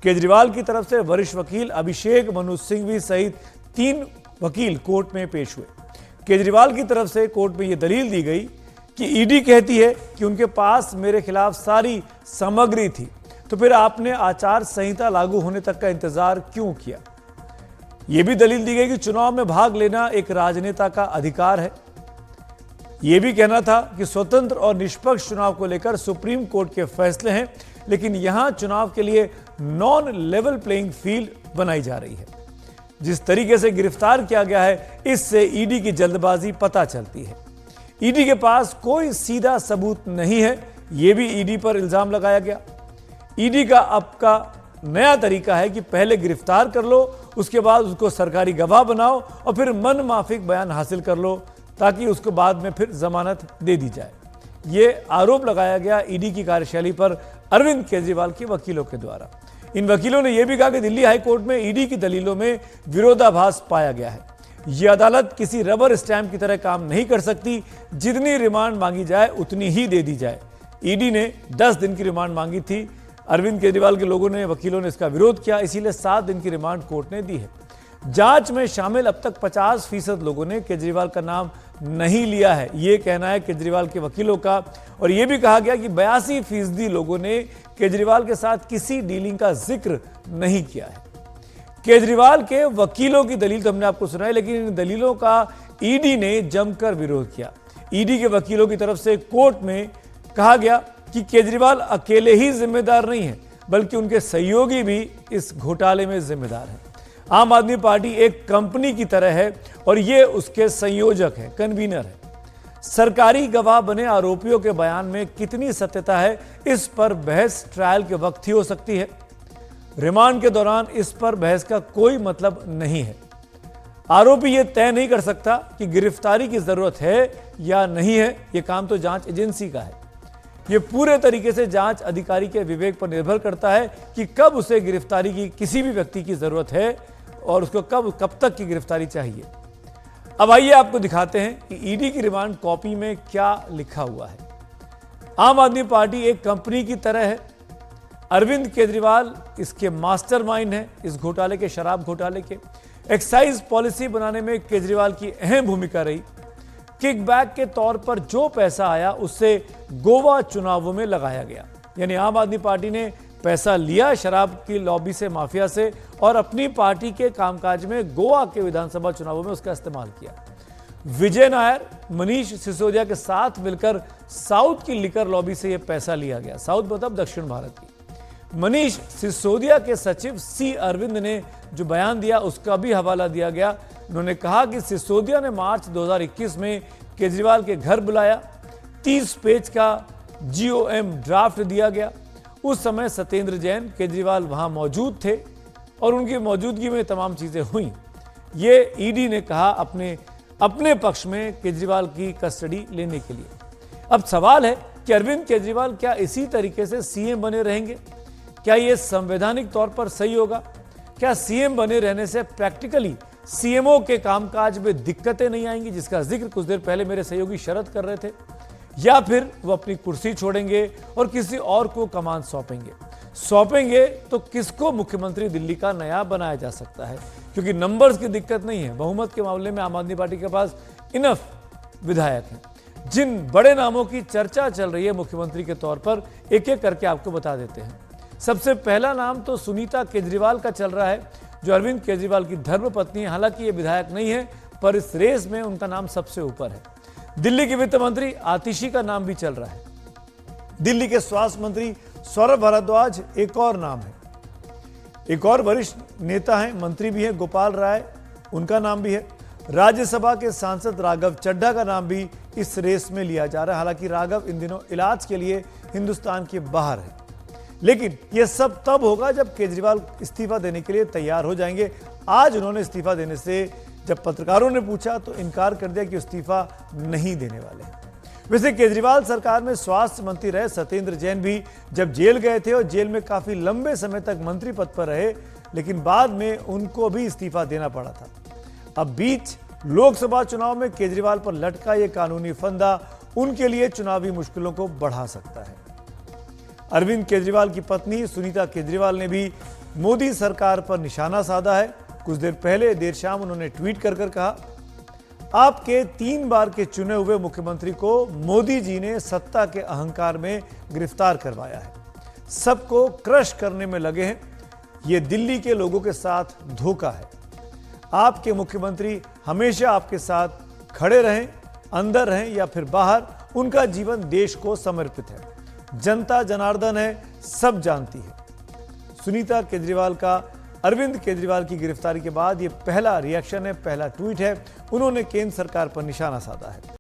केजरीवाल की तरफ से वरिष्ठ वकील अभिषेक मनु सिंघवी सहित 3 वकील कोर्ट में पेश हुए। केजरीवाल की तरफ से कोर्ट में यह दलील दी गई कि ईडी कहती है कि उनके पास मेरे खिलाफ सारी सामग्री थी, तो फिर आपने आचार संहिता लागू होने तक का इंतजार क्यों किया। यह भी दलील दी गई कि चुनाव में भाग लेना एक राजनेता का अधिकार है। यह भी कहना था कि स्वतंत्र और निष्पक्ष चुनाव को लेकर सुप्रीम कोर्ट के फैसले हैं, लेकिन यहां चुनाव के लिए नॉन लेवल प्लेइंग फील्ड बनाई जा रही है। जिस तरीके से गिरफ्तार किया गया है, इससे ईडी की जल्दबाजी पता चलती है। ईडी के पास कोई सीधा सबूत नहीं है, यह भी ईडी पर इल्जाम लगाया गया। ईडी का अब का नया तरीका है कि पहले गिरफ्तार कर लो, उसके बाद उसको सरकारी गवाह बनाओ और फिर मन माफिक बयान हासिल कर लो, ताकि उसको बाद में फिर जमानत दे दी जाए। ये आरोप लगाया गया ईडी की कार्यशैली पर अरविंद केजरीवाल के वकीलों के द्वारा। इन वकीलों ने यह भी कहा कि दिल्ली हाईकोर्ट में ईडी की दलीलों में विरोधाभास पाया गया है। यह अदालत किसी रबर स्टैंप की तरह काम नहीं कर सकती, जितनी रिमांड मांगी जाए उतनी ही दे दी जाए। ईडी ने 10 दिन की रिमांड मांगी थी। अरविंद केजरीवाल के लोगों ने, वकीलों ने इसका विरोध किया, इसीलिए 7 दिन की रिमांड कोर्ट ने दी है। जांच में शामिल अब तक 50% लोगों ने केजरीवाल का नाम नहीं लिया है, यह कहना है केजरीवाल के वकीलों का। और यह भी कहा गया कि 82% लोगों ने केजरीवाल के साथ किसी डीलिंग का जिक्र नहीं किया है। केजरीवाल के वकीलों की दलील तो हमने आपको सुनाई, लेकिन इन दलीलों का ईडी ने जमकर विरोध किया। ईडी के वकीलों की तरफ से कोर्ट में कहा गया कि केजरीवाल अकेले ही जिम्मेदार नहीं है, बल्कि उनके सहयोगी भी इस घोटाले में जिम्मेदार हैं। आम आदमी पार्टी एक कंपनी की तरह है और ये उसके संयोजक है, कन्वीनर है। सरकारी गवाह बने आरोपियों के बयान में कितनी सत्यता है, इस पर बहस ट्रायल के वक्त ही हो सकती है। रिमांड के दौरान इस पर बहस का कोई मतलब नहीं है। आरोपी यह तय नहीं कर सकता कि गिरफ्तारी की जरूरत है या नहीं है। यह काम तो जांच एजेंसी का है। यह पूरे तरीके से जांच अधिकारी के विवेक पर निर्भर करता है कि कब उसे गिरफ्तारी की किसी भी व्यक्ति की जरूरत है और उसको कब तक की गिरफ्तारी चाहिए। अब आइए आपको दिखाते हैं कि ईडी की रिमांड कॉपी में क्या लिखा हुआ है। आम आदमी पार्टी एक कंपनी की तरह है। अरविंद केजरीवाल इसके मास्टरमाइंड हैं, इस घोटाले के, शराब घोटाले के। एक्साइज पॉलिसी बनाने में केजरीवाल की अहम भूमिका रही। किकबैक के तौर पर जो पैसा आया उससे गोवा चुनावों में लगाया गया, यानी आम आदमी पार्टी ने पैसा लिया शराब की लॉबी से, माफिया से, और अपनी पार्टी के कामकाज में गोवा के विधानसभा चुनावों में उसका इस्तेमाल किया। विजय नायर, मनीष सिसोदिया के साथ मिलकर साउथ की लिकर लॉबी से यह पैसा लिया गया। साउथ मतलब दक्षिण भारत की। मनीष सिसोदिया के सचिव सी अरविंद ने जो बयान दिया उसका भी हवाला दिया गया। उन्होंने कहा कि सिसोदिया ने मार्च 2021 में केजरीवाल के घर बुलाया, 30 पेज का GOM ड्राफ्ट दिया गया। उस समय सत्येंद्र जैन, केजरीवाल वहां मौजूद थे और उनकी मौजूदगी में तमाम चीजें हुई। ये ईडी ने कहा अपने पक्ष में केजरीवाल की कस्टडी लेने के लिए। अब सवाल है कि अरविंद केजरीवाल क्या इसी तरीके से सीएम बने रहेंगे? क्या यह संवैधानिक तौर पर सही होगा? क्या सीएम बने रहने से प्रैक्टिकली सीएमओ के कामकाज में दिक्कतें नहीं आएंगी, जिसका जिक्र कुछ देर पहले मेरे सहयोगी शरद कर रहे थे? या फिर वो अपनी कुर्सी छोड़ेंगे और किसी और को कमान सौंपेंगे तो किसको मुख्यमंत्री दिल्ली का नया बनाया जा सकता है? क्योंकि नंबर्स की दिक्कत नहीं है, बहुमत के मामले में आम आदमी पार्टी के पास इनफ विधायक हैं। जिन बड़े नामों की चर्चा चल रही है मुख्यमंत्री के तौर पर, एक एक करके आपको बता देते हैं। सबसे पहला नाम तो सुनीता केजरीवाल का चल रहा है, जो अरविंद केजरीवाल की धर्मपत्नी है। हालांकि ये विधायक नहीं है, पर इस रेस में उनका नाम सबसे ऊपर है। दिल्ली के वित्त मंत्री आतिशी का नाम भी चल रहा है। दिल्ली के स्वास्थ्य मंत्री सौरभ भारद्वाज एक और नाम है। एक और वरिष्ठ नेता हैं, मंत्री भी हैं, गोपाल राय, उनका नाम भी है। राज्यसभा के सांसद राघव चड्ढा का नाम भी इस रेस में लिया जा रहा है। हालांकि राघव इन दिनों इलाज के लिए हिंदुस्तान के बाहर है, लेकिन यह सब तब होगा जब केजरीवाल इस्तीफा देने के लिए तैयार हो जाएंगे। आज उन्होंने इस्तीफा देने से जब पत्रकारों ने पूछा तो इनकार कर दिया कि इस्तीफा नहीं देने वाले हैं। वैसे केजरीवाल सरकार में स्वास्थ्य मंत्री रहे सत्येंद्र जैन भी जब जेल गए थे और जेल में काफी लंबे समय तक मंत्री पद पर रहे, लेकिन बाद में उनको भी इस्तीफा देना पड़ा था। अब बीच लोकसभा चुनाव में केजरीवाल पर लटका यह कानूनी फंदा उनके लिए चुनावी मुश्किलों को बढ़ा सकता है। अरविंद केजरीवाल की पत्नी सुनीता केजरीवाल ने भी मोदी सरकार पर निशाना साधा है। कुछ देर पहले देर शाम उन्होंने ट्वीट कर कहा, आपके 3 बार के चुने हुए मुख्यमंत्री को मोदी जी ने सत्ता के अहंकार में गिरफ्तार करवाया है, सबको क्रश करने में लगे हैं। ये दिल्ली के लोगों के साथ धोखा है। आपके मुख्यमंत्री हमेशा आपके साथ खड़े रहें, अंदर रहें या फिर बाहर, उनका जीवन देश को समर्पित है। जनता जनार्दन है, सब जानती है। सुनीता केजरीवाल का अरविंद केजरीवाल की गिरफ्तारी के बाद यह पहला रिएक्शन है, पहला ट्वीट है। उन्होंने केंद्र सरकार पर निशाना साधा है।